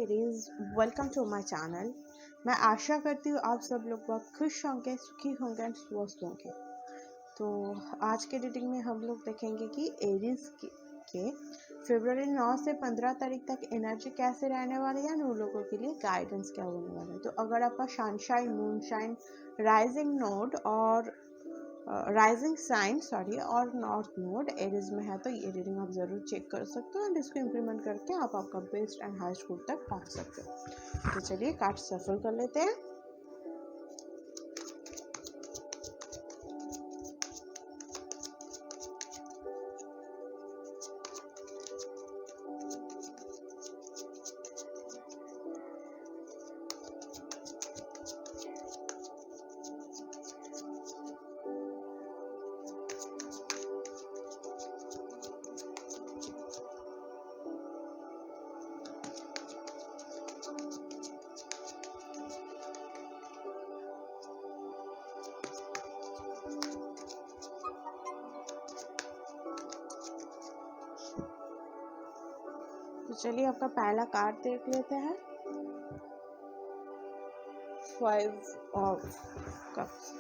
Ladies, welcome to my channel. मैं आशा करती हूँ आप सब लोग बहुत खुश होंगे, सुखी होंगे एंड स्वस्थ होंगे। तो आज के रीडिंग में हम लोग देखेंगे कि एरीज के फरवरी 9 से 15 तारीख तक एनर्जी कैसे रहने वाली है और उन लोगों के लिए गाइडेंस क्या होने वाला है। तो अगर आपका सनशाइन, मूनशाइन, राइजिंग नोड और राइजिंग साइन और नॉर्थ नोड एरीज में है तो ये रीडिंग आप ज़रूर चेक कर सकते हो एंड इसको इम्प्लीमेंट करके आप आपका बेस्ट एंड हाई स्कूल तक पहुंच सकते हो। तो चलिए कार्ड सफल कर लेते हैं। तो चलिए आपका पहला कार्ड देख लेते हैं। 5 ऑफ कप्स।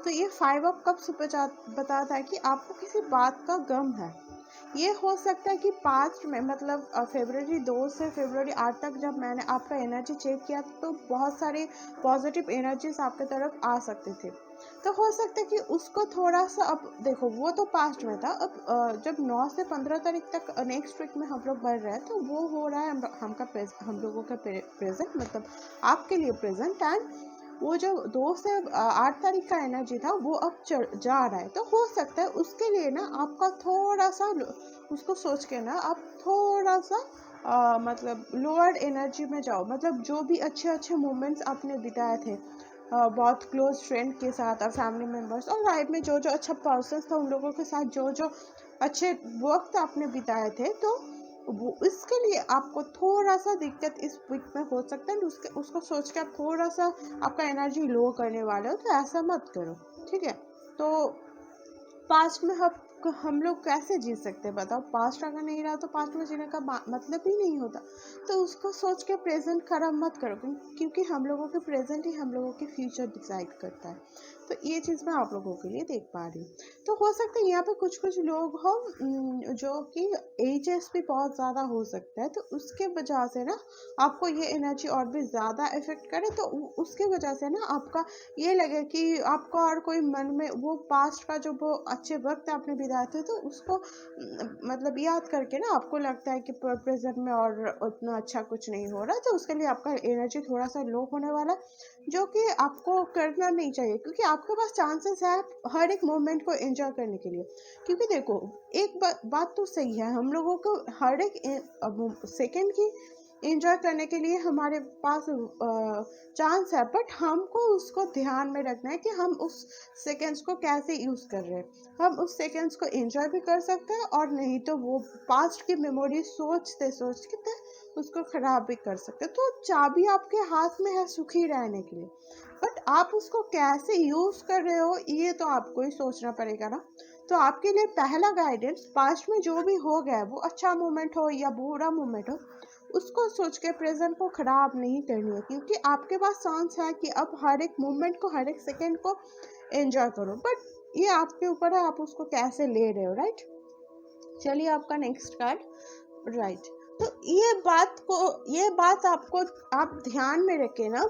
तो ये 5 ऑफ कप्स बताता है कि आपको किसी बात का गम है। ये हो सकता है कि पास्ट में मतलब फरवरी 2 से फरवरी 8 तक जब मैंने आपका एनर्जी चेक किया तो बहुत सारे पॉजिटिव एनर्जीज आपके तरफ आ सकते थे। तो हो सकता है कि उसको थोड़ा सा, अब देखो वो तो पास्ट में था, अब जब 9 से 15 तारीख तक नेक्स्ट वीक में हम लोग बढ़ रहे हैं तो वो हो रहा है हम लोगों का प्रेजेंट, मतलब आपके लिए प्रेजेंट। एंड वो जो 2 से 8 तारीख का एनर्जी था वो अब जा रहा है। तो हो सकता है उसके लिए ना आपका थोड़ा सा उसको सोच के ना आप थोड़ा सा मतलब लोअर एनर्जी में जाओ। मतलब जो भी अच्छे अच्छे मोमेंट्स आपने बिताए थे बहुत क्लोज फ्रेंड के साथ और फैमिली मेम्बर्स और लाइफ में जो जो अच्छा पर्सन था उन लोगों के साथ जो जो अच्छे वक्त आपने बिताए थे, तो वो इसके लिए आपको थोड़ा सा दिक्कत इस वीक में हो सकता है। उसको सोच के आप थोड़ा सा आपका एनर्जी लो करने वाले हो, तो ऐसा मत करो, ठीक है। तो पास्ट में हम लोग कैसे जी सकते हैं बताओ? पास्ट अगर नहीं रहा तो पास्ट में जीने का मतलब ही नहीं होता। तो उसको सोच के प्रेजेंट खराब मत करो, क्योंकि हम लोगों के प्रेजेंट ही हम लोगों के फ्यूचर डिसाइड करता है। तो ये चीज़ मैं आप लोगों के लिए देख पा रही हूँ। तो हो सकता है यहाँ पे कुछ कुछ लोग हो जो कि एजेस भी बहुत ज़्यादा हो सकता है, तो उसके वजह से ना आपको ये एनर्जी और भी ज़्यादा इफेक्ट करे। तो उसके वजह से ना आपका ये लगे कि आपका और कोई मन में वो पास्ट का जो वो अच्छे वक्त आपने बिताए थे तो उसको मतलब याद करके ना आपको लगता है कि प्रेजेंट में और उतना अच्छा कुछ नहीं हो रहा। तो उसके लिए आपका एनर्जी थोड़ा सा लो होने वाला, जो कि आपको करना नहीं चाहिए, क्योंकि आपके पास चांसेस है हर एक मोमेंट को एंजॉय करने के लिए। क्योंकि देखो एक बात तो सही है, हम लोगों को हर एक सेकेंड की एंजॉय करने के लिए हमारे पास चांस है, बट हमको उसको ध्यान में रखना है कि हम उस सेकेंड्स को कैसे यूज़ कर रहे हैं। हम उस सेकेंड्स को एंजॉय भी कर सकते हैं और नहीं तो वो पास्ट की मेमोरी सोचते सोचते उसको ख़राब भी कर सकते हैं। तो चाबी आपके हाथ में है सुखी रहने के लिए, बट आप उसको कैसे यूज़ कर रहे हो ये तो आपको ही सोचना पड़ेगा ना। तो आपके लिए पहला गाइडेंस, पास्ट में जो भी हो गया है वो अच्छा मोमेंट हो या बुरा मोमेंट हो, उसको सोच के प्रेजेंट को ख़राब नहीं करनी है, क्योंकि आपके पास चांस है कि अब हर एक मोमेंट को, हर एक सेकेंड को एंजॉय करो। बट ये आपके ऊपर है आप उसको कैसे ले रहे हो, राइट। चलिए आपका नेक्स्ट कार्ड, राइट। तो ये बात आपको आप ध्यान में रखें ना।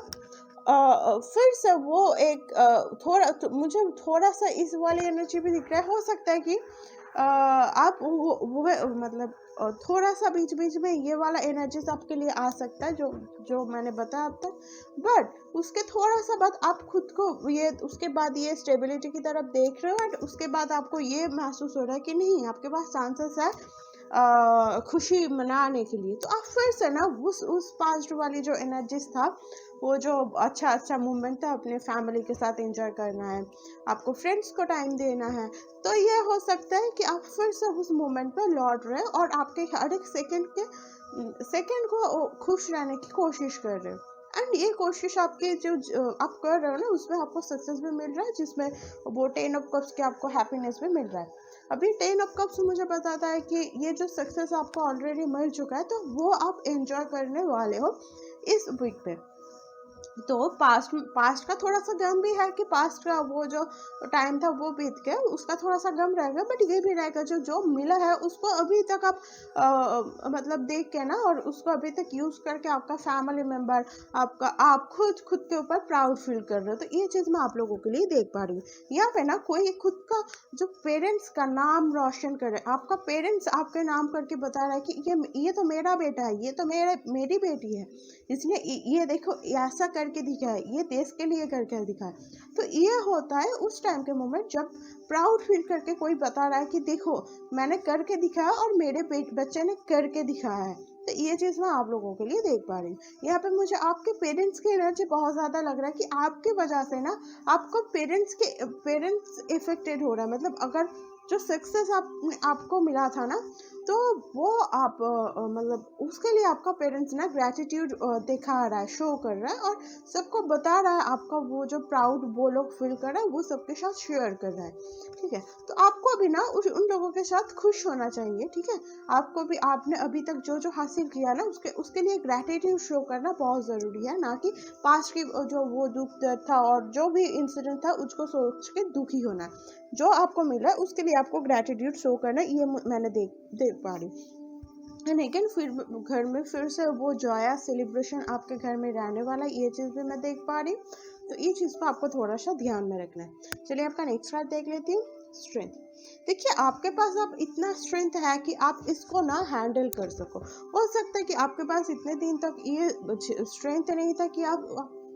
फिर से वो एक मुझे थोड़ा सा इस वाली एनर्जी भी दिख रहा है। हो सकता है कि आप वो मतलब थोड़ा सा बीच बीच में ये वाला एनर्जीज आपके लिए आ सकता है जो जो मैंने बताया अब तक। बट उसके थोड़ा सा बाद आप खुद को ये, उसके बाद ये स्टेबिलिटी की तरफ देख रहे हो एंड उसके बाद आपको ये महसूस हो रहा है कि नहीं आपके पास चांसेस है खुशी मनाने के लिए। तो आप फिर से ना उस पास्ट वाली जो एनर्जीज था, वो जो अच्छा अच्छा मोमेंट था, अपने फैमिली के साथ एंजॉय करना है, आपको फ्रेंड्स को टाइम देना है। तो ये हो सकता है कि आप फिर से उस मोमेंट पर लौट रहे हो और आपके हर एक सेकंड को खुश रहने की कोशिश कर रहे हो। एंड ये कोशिश आपकी जो आप कर रहे हो ना उसमें आपको सक्सेस भी मिल रहा है, जिसमें वो 10 ऑफ कप्स के आपको हैप्पीनेस भी मिल रहा है। अभी 10 ऑफ कप्स मुझे बताता है कि ये जो सक्सेस आपको ऑलरेडी मिल चुका है तो वो आप एंजॉय करने वाले हो इस वीक पे। तो पास्ट का थोड़ा सा गम भी है कि पास्ट का वो जो टाइम था वो बीत गया, उसका थोड़ा सा गम रहेगा, बट ये भी रहेगा जो जो मिला है उसको अभी तक आप मतलब देख के ना, और उसको अभी तक यूज करके आपका फैमिली मेम्बर, आप खुद के ऊपर प्राउड फील कर रहे हो। तो ये चीज मैं आप लोगों के लिए देख पा रही हूँ यहाँ पे ना। कोई खुद का जो पेरेंट्स का नाम रोशन करे, आपका पेरेंट्स आपके नाम करके बता रहा है कि ये तो मेरा बेटा है, ये तो मेरी बेटी है, इसने ये देखो ऐसा करके दिखा है, ये देश के लिए करके दिखा है। तो ये होता है उस टाइम के मोमेंट जब प्राउड फील करके कोई बता रहा है कि देखो मैंने करके दिखाया और मेरे बच्चे ने करके दिखाया है। तो ये चीज़ मैं आप लोगों के लिए देख पा रही हूँ यहाँ पे। मुझे आपके पेरेंट्स की एनर्जी बहुत ज़्यादा लग रहा है कि आपकी वजह से ना आपको पेरेंट्स इफेक्टेड हो रहा है। मतलब अगर जो सक्सेस आपको मिला था ना, तो वो आप मतलब उसके लिए आपका पेरेंट्स ना ग्रैटिट्यूड दिखा रहा है, शो कर रहा है, और सबको बता रहा है आपका वो जो प्राउड वो लोग फील कर रहा है वो सबके साथ शेयर कर रहा है। ठीक है, तो आपको भी ना उन लोगों के साथ खुश होना चाहिए। ठीक है, आपको भी आपने अभी तक जो जो हासिल किया ना उसके लिए ग्रैटिट्यूड शो करना बहुत ज़रूरी है, ना कि पास्ट की जो वो दुख दर्द था और जो भी इंसिडेंट था उसको सोच के दुखी होना है। जो आपको मिला है उसके लिए आपको ग्रैटिट्यूड शो करना, ये मैंने देख पा रही हूँ। लेकिन फिर घर में फिर से वो जॉया सेलिब्रेशन आपके घर में रहने वाला, ये चीज़ भी मैं देख पा रही हूँ। तो ये चीज़ को आपको थोड़ा सा ध्यान में रखना है। चलिए आपका नेक्स्ट कार्ड देख लेती हूँ, स्ट्रेंथ। देखिए आपके पास अब इतना स्ट्रेंथ है कि आप इसको ना हैंडल कर सको। हो सकता है कि आपके पास इतने दिन तक ये स्ट्रेंथ नहीं था कि आप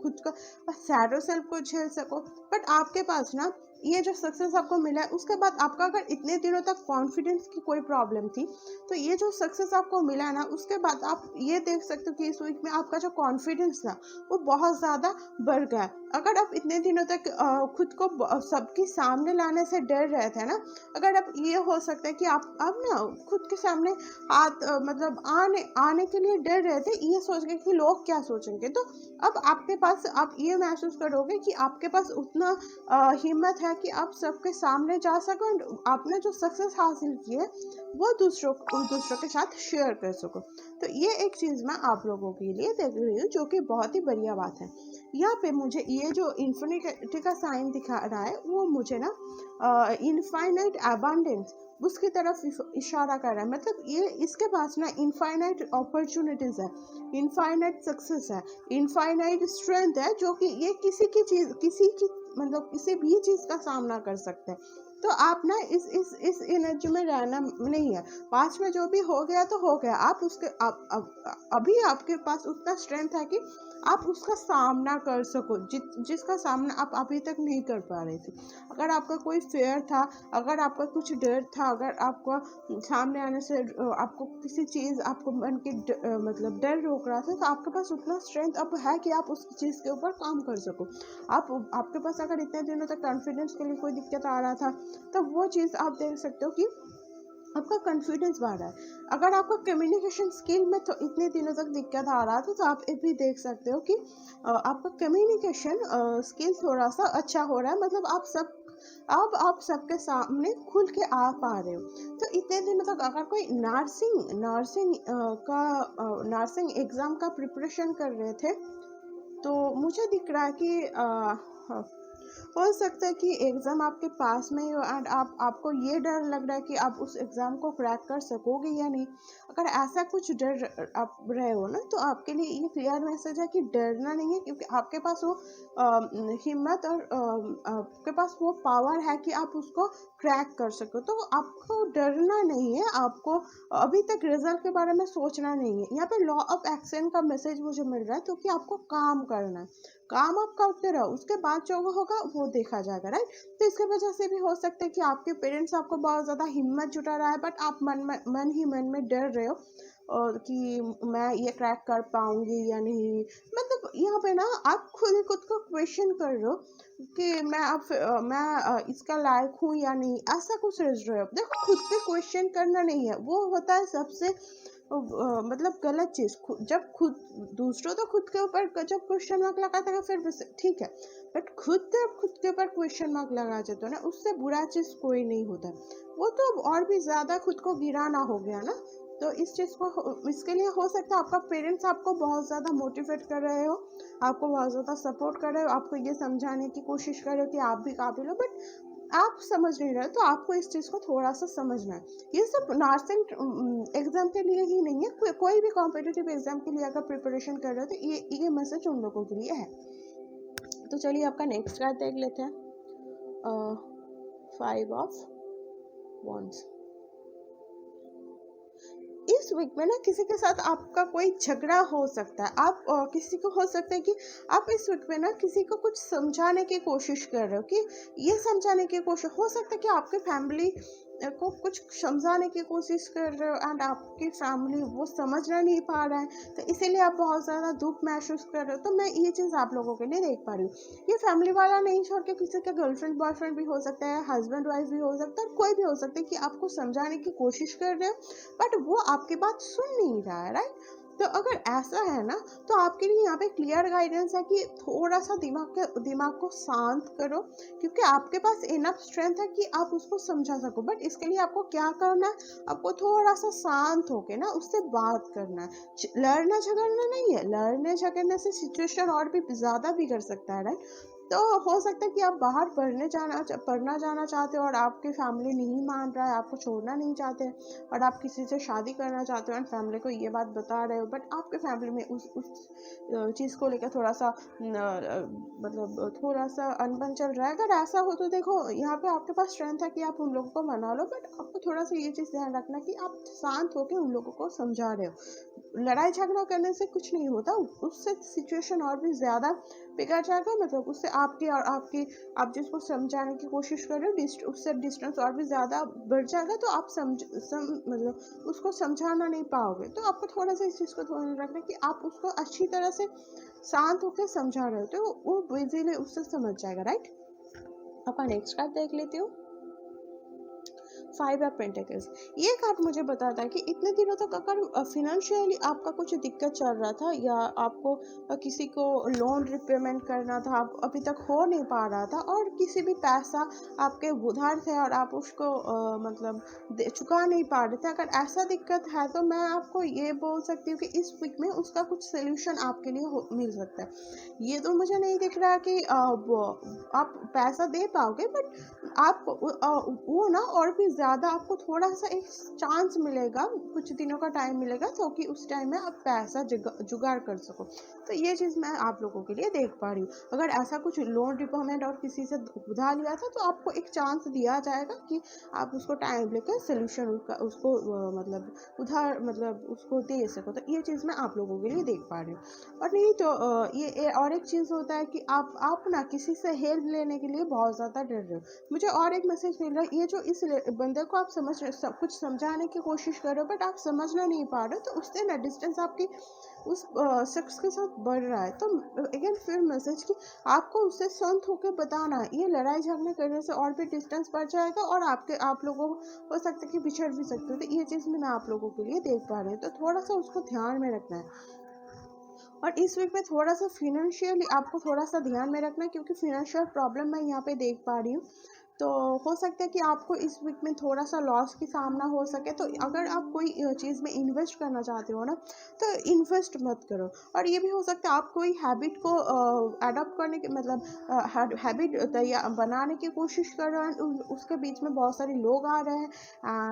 खुद का सैडो सेल्फ को झेल सको, बट आपके पास ना ये जो सक्सेस आपको मिला है उसके बाद आपका अगर इतने दिनों तक कॉन्फिडेंस की कोई प्रॉब्लम थी, तो ये जो सक्सेस आपको मिला है ना उसके बाद आप ये देख सकते हो कि इस वीक में आपका जो कॉन्फिडेंस था वो बहुत ज़्यादा बढ़ गया। अगर आप इतने दिनों तक खुद को सबके सामने लाने से डर रहे थे ना, अगर आप ये हो सकता है कि आप अब ना खुद के सामने हाथ मतलब आने के लिए डर रहे थे, ये सोच के कि लोग क्या सोचेंगे, तो अब आपके पास आप ये महसूस करोगे कि आपके पास उतना हिम्मत है कि आप सबके सामने जा सको, आपने जो सक्सेस हासिल की है वो दूसरों के साथ शेयर कर सको। तो ये एक चीज़ मैं आप लोगों के लिए देख रही हूँ जो कि बहुत ही बढ़िया बात है। यहाँ पे मुझे ये जो इन्फिनिटी का साइन दिखा रहा है वो मुझे ना इनफाइनाइट अबंडेंस उसकी तरफ इशारा कर रहा है। मतलब ये इसके पास ना इनफाइनाइट अपॉर्चुनिटीज है, इनफाइनाइट सक्सेस है, इनफाइनाइट स्ट्रेंथ है, जो कि ये किसी की मतलब किसी भी चीज़ का सामना कर सकते हैं। तो आप ना इस एनर्जी में रहना नहीं है। पास्ट में जो भी हो गया तो हो गया, आप उसके अभी आपके पास उतना स्ट्रेंथ है कि आप उसका सामना कर सको, जिसका सामना आप अभी तक नहीं कर पा रहे थे। अगर आपका कोई फेयर था, अगर आपका कुछ डर था, अगर आपका सामने आने से आपको किसी चीज़ आपको मन के मतलब डर रोक रहा था, तो आपके पास उतना स्ट्रेंथ अब है कि आप उस चीज़ के ऊपर काम कर सको। आपके पास अगर इतने दिनों तक कॉन्फिडेंस के लिए कोई दिक्कत आ रहा था, तो वो चीज़ आप देख सकते हो कि आपका कॉन्फिडेंस बढ़ रहा है। अगर आपका कम्युनिकेशन स्किल में तो इतने दिनों तक दिक्कत आ रहा था, तो आप ये भी देख सकते हो कि आपका कम्युनिकेशन स्किल थोड़ा सा अच्छा हो रहा है। मतलब आप सबके सामने खुल के आ पा रहे हो। तो इतने दिनों तक अगर कोई नर्सिंग एग्ज़ाम का प्रिपरेशन कर रहे थे, तो मुझे दिख रहा है कि हो सकता है कि एग्ज़ाम आपके पास में ही हो एंड आपको ये डर लग रहा है कि आप उस एग्ज़ाम को क्रैक कर सकोगे या नहीं। अगर ऐसा कुछ डर आप रहे हो ना, तो आपके लिए ये क्लियर मैसेज है कि डरना नहीं है, क्योंकि आपके पास वो हिम्मत और आपके पास वो पावर है कि आप उसको क्रैक कर सको। तो आपको डरना नहीं है, आपको अभी तक रिजल्ट के बारे में सोचना नहीं है। यहाँ पे लॉ ऑफ एक्शन का मैसेज मुझे मिल रहा है, तो कि आपको काम करना है, काम आप करते रहो, उसके बाद जो होगा वो देखा जाएगा, राइट। तो इसके वजह से भी हो सकता है कि आपके पेरेंट्स आपको बहुत ज़्यादा हिम्मत जुटा रहा है, बट आप मन में डर रहे हो और कि मैं ये क्रैक कर पाऊंगी या नहीं। मतलब यहाँ पे ना आप खुद को क्वेश्चन कर रहे हो कि मैं इसका लायक हूँ या नहीं, ऐसा कुछ सोच रहे हो। देखो खुद पे क्वेश्चन करना नहीं है, वो होता है सबसे मतलब गलत चीज़ जब खुद दूसरों तो खुद के ऊपर जब क्वेश्चन मार्क लगाता है फिर भी ठीक है, बट खुद के ऊपर क्वेश्चन मार्क लगा देते हो ना, उससे बुरा चीज़ कोई नहीं होता, वो तो और भी ज़्यादा खुद को गिराना हो गया ना। तो इस चीज़ को इसके लिए हो सकता है आपका पेरेंट्स आपको बहुत ज़्यादा मोटिवेट कर रहे हो, आपको बहुत ज़्यादा सपोर्ट कर रहे हो, आपको ये समझाने की कोशिश कर रहे हो कि आप भी काबिल हो, बट आप समझ नहीं रहे, तो आपको इस चीज़ को थोड़ा सा समझना है। ये सब नर्सिंग एग्जाम के लिए ही नहीं है, कोई भी कॉम्पिटिटिव एग्जाम के लिए अगर प्रिपरेशन कर रहे हो तो ये मैसेज उन लोगों के लिए है। तो चलिए आपका नेक्स्ट कार्ड देख लेते हैं, 5 ऑफ वॉन्ड्स। इस वीक में ना किसी के साथ आपका कोई झगड़ा हो सकता है, आप किसी को हो सकता है कि आप इस वीक में ना किसी को कुछ समझाने की कोशिश कर रहे हो, कि ये समझाने की कोशिश हो सकता है कि आपके फैमिली को कुछ समझाने की कोशिश कर रहे हो एंड आपकी फैमिली वो समझना नहीं पा रहा है, तो इसीलिए आप बहुत ज़्यादा दुख महसूस कर रहे हो। तो मैं ये चीज़ आप लोगों के लिए देख पा रही हूँ, ये फैमिली वाला नहीं छोड़ के किसी का गर्लफ्रेंड बॉयफ्रेंड भी हो सकता है, हस्बैंड वाइफ भी हो सकता है, कोई भी हो सकता है कि आपको समझाने की कोशिश कर रहे हो बट वो आपकी बात सुन नहीं रहा है, राइट। तो अगर ऐसा है ना, तो आपके लिए यहाँ पे क्लियर गाइडेंस है कि थोड़ा सा दिमाग को शांत करो, क्योंकि आपके पास इनफ स्ट्रेंथ है कि आप उसको समझा सको, बट इसके लिए आपको क्या करना है, आपको थोड़ा सा शांत होके ना उससे बात करना है। लड़ना झगड़ना नहीं है, लड़ने झगड़ने से सिचुएशन और भी ज़्यादा बिगड़ सकता है, राइट। तो हो सकता है कि आप बाहर पढ़ना जाना चाहते हो और आपकी फैमिली नहीं मान रहा है, आपको छोड़ना नहीं चाहते, और आप किसी से शादी करना चाहते हो एंड फैमिली को ये बात बता रहे हो, बट आपके फैमिली में उस चीज़ को लेकर थोड़ा सा मतलब थोड़ा सा अनबन चल रहा है। अगर ऐसा हो तो देखो यहाँ पे आपके पास स्ट्रेंथ है कि आप उन लोगों को मना लो, बट आपको थोड़ा सा ये चीज़ ध्यान रखना कि आप शांत होकर उन लोगों को समझा रहे हो। लड़ाई झगड़ा करने से कुछ नहीं होता, उससे सिचुएशन और भी ज़्यादा बिगड़ जाएगा, मतलब उससे आप जिसको समझाने की कोशिश कर रहे हो उससे डिस्टेंस और भी ज़्यादा बढ़ जाएगा, तो आप मतलब उसको समझाना नहीं पाओगे। तो आपको थोड़ा सा इस चीज़ को ध्यान रखना कि आप उसको अच्छी तरह से शांत होकर समझा रहे हो, तो वो इजीली उससे समझ जाएगा, राइट। आपका नेक्स्ट कार्ड देख लेती हूँ, 5 ऑफ पेंटिकल्स। ये कार्ड मुझे बताता है कि इतने दिनों तक अगर फिनेंशियली आपका कुछ दिक्कत चल रहा था, या आपको किसी को लोन रिपेमेंट करना था, आप अभी तक हो नहीं पा रहा था, और किसी भी पैसा आपके उधार थे और आप उसको मतलब चुका नहीं पा रहे थे, अगर ऐसा दिक्कत है तो मैं आपको ये बोल सकती हूँ कि इस वीक में उसका कुछ सोल्यूशन आपके लिए मिल सकता है। ये तो मुझे नहीं दिख रहा कि आप पैसा दे पाओगे, बट आप वो ना और भी ज़्यादा आपको थोड़ा सा एक चांस मिलेगा, कुछ दिनों का टाइम मिलेगा, तो कि उस टाइम में आप पैसा जुगाड़ कर सको। तो ये चीज़ मैं आप लोगों के लिए देख पा रही हूँ। अगर ऐसा कुछ लोन रिपेमेंट और किसी से उधार लिया था, तो आपको एक चांस दिया जाएगा कि आप उसको टाइम लेकर सोल्यूशन उसको मतलब उधार मतलब उसको दे सको। तो ये चीज़ मैं आप लोगों के लिए देख पा रही हूँ। और नहीं तो ये और एक चीज़ होता है कि आप ना किसी से हेल्प लेने के लिए बहुत ज़्यादा डर रहे हो। मुझे और एक मैसेज मिल रहा है, ये जो इस बंदे को आप कुछ समझाने की कोशिश कर रहे हो बट आप समझना नहीं पा रहे हो, तो उससे ना डिस्टेंस आपकी उस शख्स के साथ बढ़ रहा है। तो अगेन फिर मैसेज कि आपको उससे शांत होकर बताना है, ये लड़ाई झगड़े करने से और भी डिस्टेंस बढ़ जाएगा और आप लोगों को हो सकता है कि बिछड़ भी सकते हो। तो ये चीज़ मैं आप लोगों के लिए देख पा रही हूँ, तो थोड़ा सा उसको ध्यान में रखना है। और इस वीक में थोड़ा सा फिनेंशियली आपको थोड़ा सा ध्यान में रखना है, क्योंकि फिनेंशियल प्रॉब्लम मैं यहाँ पे देख पा रही हूँ। तो हो सकता है कि आपको इस वीक में थोड़ा सा लॉस की सामना हो सके। तो अगर आप कोई चीज़ में इन्वेस्ट करना चाहते हो ना, तो इन्वेस्ट मत करो। और ये भी हो सकता है आप कोई हैबिट को अडॉप्ट करने के मतलब हैबिट तैयार बनाने की कोशिश कर रहे हो, उसके बीच में बहुत सारे लोग आ रहे हैं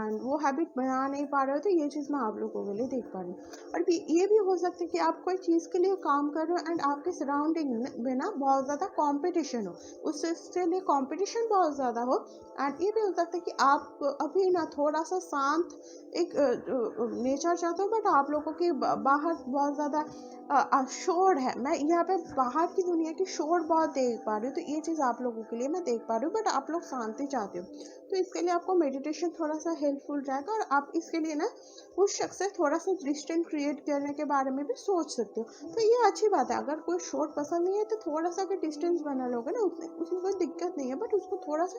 एंड वो हैबिट बना नहीं पा रहे हो। तो ये चीज़ मैं आप लोगों के लिए देख पा रही हूँ। और ये भी हो सकता है कि आप कोई चीज़ के लिए काम कर रहे हो एंड आपके सराउंडिंग में ना बहुत ज़्यादा कंपटीशन हो, उससे लिए कंपटीशन बहुत ज़्यादा हो। एंड ये भी हो सकता है कि आप अभी ना थोड़ा सा शांत एक नेचर चाहते हो, बट आप लोगों की बाहर बहुत ज़्यादा शोर है। मैं यहाँ पे बाहर की दुनिया की शोर बहुत देख पा रही हूँ, तो ये चीज़ आप लोगों के लिए मैं देख पा रही हूँ, बट आप लोग शांति चाहते हो। तो इसके लिए आपको मेडिटेशन थोड़ा सा हेल्पफुल रहेगा, और आप इसके लिए ना उस शख्स से थोड़ा सा डिस्टेंस क्रिएट करने के बारे में भी सोच सकते हो। तो ये अच्छी बात है, अगर कोई शोर पसंद नहीं है तो थोड़ा सा अगर डिस्टेंस बना लोगे ना, उसमें कोई दिक्कत नहीं है, बट उसको थोड़ा सा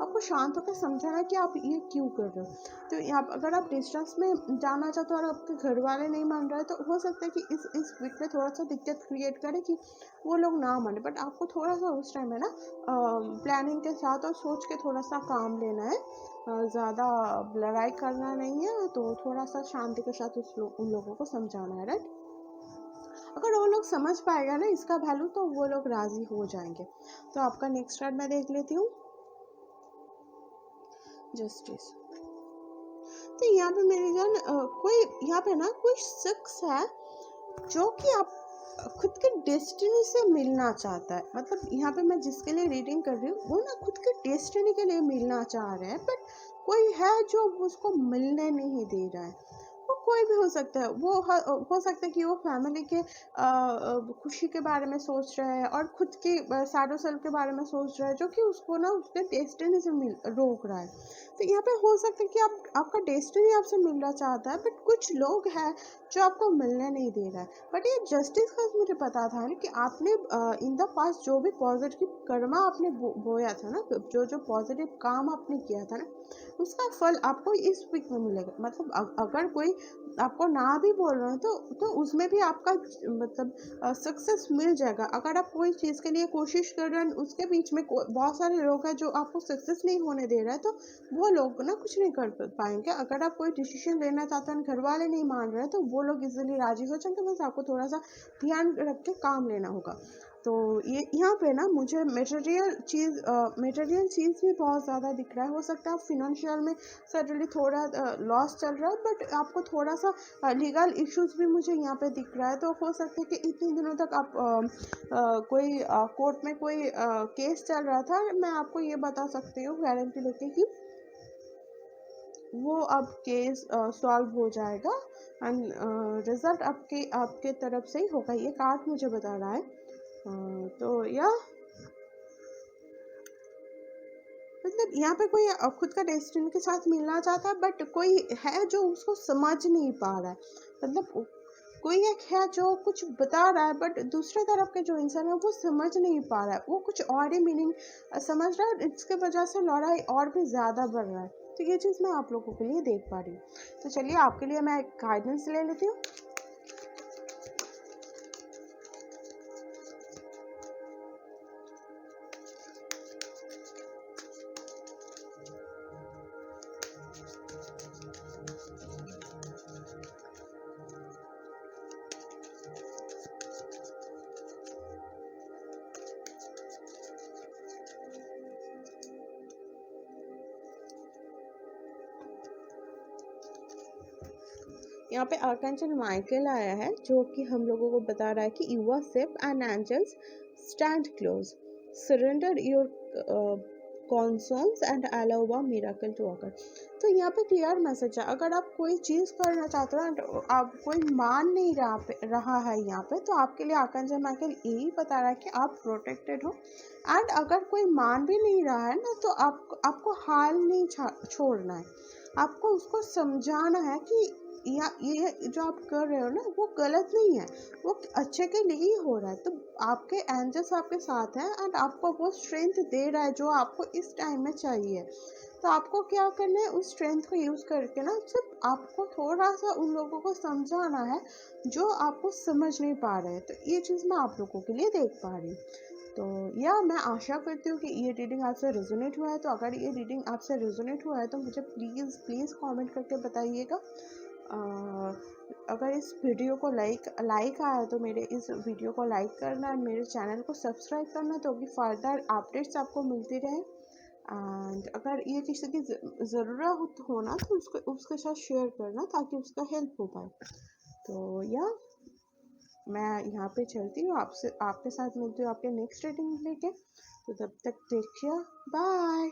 आपको शांत होकर समझाना है कि आप ये क्यों कर रहे हो। तो यहाँ अगर आप डिस्टेंस में जाना चाहते हो और आपके घर वाले नहीं मान रहे तो हो सकता है कि इस वीक में थोड़ा सा दिक्कत क्रिएट करे कि वो लोग ना माने, बट आपको थोड़ा सा उस टाइम है ना प्लानिंग के साथ और सोच के थोड़ा सा काम लेना है। ज़्यादा लड़ाई करना नहीं है, तो थोड़ा सा शांति के साथ उन लोगों को समझाना है, राइट। अगर वो लोग समझ पाएगा ना इसका वैल्यू तो वो लोग राजी हो जाएंगे। तो आपका नेक्स्ट कार्ड मैं देख लेती हूँ, जस्टिस। तो यहाँ पे मेरी जान कोई यहाँ पे ना कोई शख्स है जो कि आप खुद के डेस्टिनी से मिलना चाहता है। मतलब यहाँ पे मैं जिसके लिए रीडिंग कर रही हूँ वो ना खुद के डेस्टिनी के लिए मिलना चाह रहे हैं, बट कोई है जो उसको मिलने नहीं दे रहा है। वो कोई भी हो सकता है, वो हो सकता है कि वो फैमिली के खुशी के बारे में सोच रहा है और खुद के सैडो सेल्फ के बारे में सोच रहा है, जो कि उसको ना उसके डेस्टिनी से रोक रहा है। तो यहाँ पे हो सकता है कि आपका डेस्टिनी आपसे मिलना चाहता है, बट कुछ लोग हैं जो आपको मिलने नहीं दे रहा है। बट ये जस्टिस का मुझे पता था ना कि आपने इन द पास्ट जो भी पॉजिटिव कर्मा आपने बोया था ना, जो पॉजिटिव काम आपने किया था ना, उसका फल आपको इस वीक में मिलेगा। मतलब अगर कोई आपको ना भी बोल रहे हैं तो उसमें भी आपका मतलब सक्सेस मिल जाएगा। अगर आप कोई चीज़ के लिए कोशिश कर रहे हैं, उसके बीच में बहुत सारे लोग हैं जो आपको सक्सेस नहीं होने दे रहा है, तो वो लोग ना कुछ नहीं कर पाएंगे। अगर आप कोई डिसीजन लेना चाहते हैं, घर वाले नहीं मान रहे हैं, तो वो लोग इजीली राजी हो जाएंगे। बस आपको थोड़ा सा ध्यान रख के काम लेना होगा। तो ये यहाँ पे ना मुझे मटेरियल चीज़ भी बहुत ज़्यादा दिख रहा है। हो सकता है आप फिनेंशियल में सडनली थोड़ा लॉस चल रहा है, बट आपको थोड़ा सा लीगल इश्यूज भी मुझे यहाँ पे दिख रहा है। तो हो सकता है कि इतने दिनों तक आप कोई कोर्ट में कोई केस चल रहा था, मैं आपको ये बता सकती हूँ गारंटी लेके कि वो अब केस सॉल्व हो जाएगा एंड रिजल्ट आपके तरफ से ही होगा। ये कार्ड मुझे बता रहा है। तो या मतलब यहाँ पे कोई खुद का डेस्टिनी के साथ मिलना चाहता है, बट कोई है जो उसको समझ नहीं पा रहा है। मतलब कोई एक है जो कुछ बता रहा है, बट दूसरे तरफ के जो इंसान है वो समझ नहीं पा रहा है, वो कुछ और ही मीनिंग समझ रहा है। इसके वजह से लड़ाई और भी ज़्यादा बढ़ रहा है। तो ये चीज़ मैं आप लोगों के लिए देख पा रही हूँ। तो चलिए आपके लिए मैं गाइडेंस ले लेती हूँ। यहाँ पे आर्कएंजल माइकल आया है, जो कि हम लोगों को बता रहा है कि you are safe and angels stand close, surrender your concerns and allow a miracle to occur. तो यहाँ पे क्लियर मैसेज है, अगर आप कोई चीज़ करना चाहते हो एंड आप कोई मान नहीं रहा है यहाँ पे, तो आपके लिए आर्कएंजल माइकल यही बता रहा है कि आप प्रोटेक्टेड हो। एंड अगर कोई मान भी नहीं रहा है ना, तो आपको हाल नहीं छोड़ना है। आपको उसको समझाना है कि ये जो आप कर रहे हो ना वो गलत नहीं है, वो अच्छे के लिए ही हो रहा है। तो आपके एंजल्स आपके साथ हैं एंड आपको वो स्ट्रेंथ दे रहा है जो आपको इस टाइम में चाहिए। तो आपको क्या करना है, उस स्ट्रेंथ को यूज़ करके ना सिर्फ आपको थोड़ा सा उन लोगों को समझाना है जो आपको समझ नहीं पा रहे हैं। तो ये चीज़ मैं आप लोगों के लिए देख पा रही हूँ। तो या मैं आशा करती हूँ कि ये रीडिंग आपसे रेजोनेट हुआ है। तो अगर ये रीडिंग आपसे रेजोनेट हुआ है तो मुझे प्लीज़ कमेंट करके बताइएगा। अगर इस वीडियो को लाइक आया तो मेरे इस वीडियो को लाइक करना और मेरे चैनल को सब्सक्राइब करना, तो कि फर्दर अपडेट्स आपको मिलती रहे। एंड अगर ये किसी की ज़रूरत हो ना तो उसके साथ शेयर करना ताकि उसका हेल्प हो पाए। तो या मैं यहाँ पे चलती हूँ, आपके साथ मिलती हूँ आपके नेक्स्ट रीडिंग लेके। तो तब तक टेक केयर, बाय।